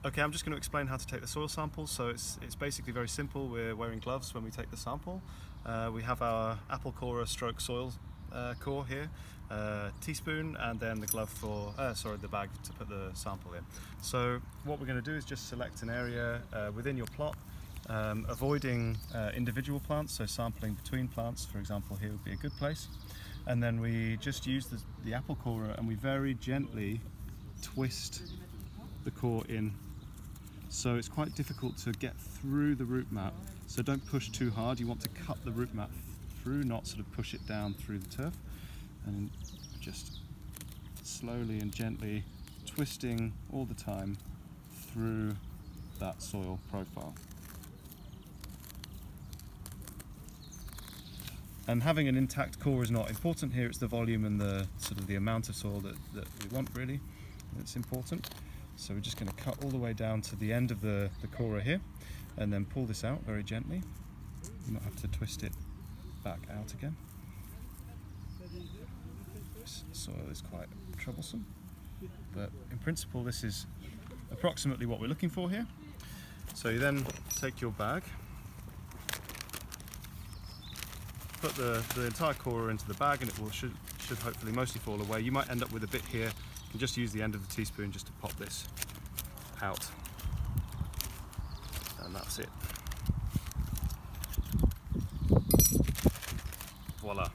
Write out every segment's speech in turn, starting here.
Okay, I'm just going to explain how to take the soil sample. So it's basically very simple. We're wearing gloves when we take the sample. We have our apple corer stroke soil core here, teaspoon, and then the glove for, the bag to put the sample in. So what we're going to do is just select an area within your plot, avoiding individual plants, so sampling between plants, for example, here would be a good place. And then we just use the apple corer and we very gently twist the core in. So it's quite difficult to get through the root mat, so don't push too hard. You want to cut the root mat through, not sort of push it down through the turf, and just slowly and gently twisting all the time through that soil profile. And having an intact core is not important here. It's the volume and the sort of the amount of soil that we want, really, that's important. So we're just going to cut all the way down to the end of the corer here, and then pull this out very gently. You might have to twist it back out again. This soil is quite troublesome, but in principle this is approximately what we're looking for here. So you then take your bag, put the entire corer into the bag, and it should hopefully mostly fall away. You might end up with a bit here. You can just use the end of the teaspoon just to pop this out, and that's it. Voila.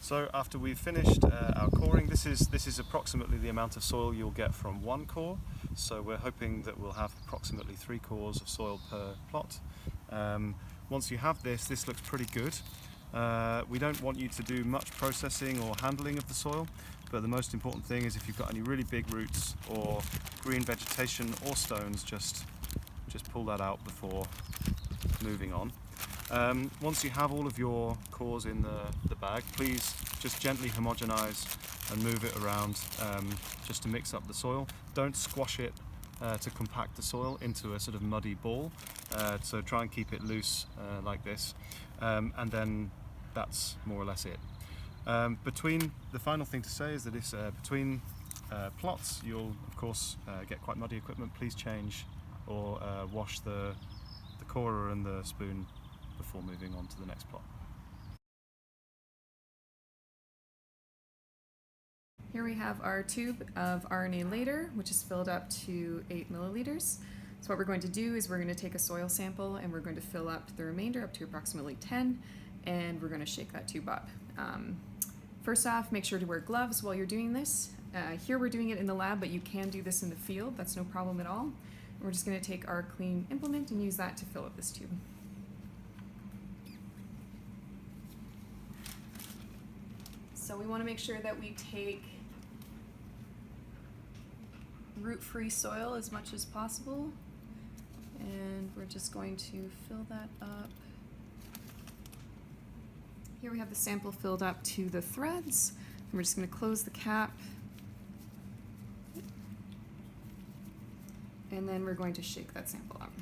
So after we've finished our coring, this is approximately the amount of soil you'll get from one core. So we're hoping that we'll have approximately 3 cores of soil per plot. Once you have this looks pretty good. We don't want you to do much processing or handling of the soil, but the most important thing is if you've got any really big roots or green vegetation or stones, just pull that out before moving on. Once you have all of your cores in the bag, please just gently homogenize and move it around just to mix up the soil. Don't squash it to compact the soil into a sort of muddy ball, so try and keep it loose like this, and then that's more or less it. The final thing to say is that if between plots you'll of course get quite muddy equipment, please change or wash the corer and the spoon before moving on to the next plot. Here we have our tube of RNA later, which is filled up to 8 milliliters. So what we're going to do is we're going to take a soil sample and we're going to fill up the remainder up to approximately 10, and we're going to shake that tube up. First off, make sure to wear gloves while you're doing this. Here we're doing it in the lab, but you can do this in the field. That's no problem at all. And we're just going to take our clean implement and use that to fill up this tube. So we want to make sure that we take root-free soil as much as possible, and we're just going to fill that up. Here we have the sample filled up to the threads, and we're just going to close the cap, and then we're going to shake that sample up.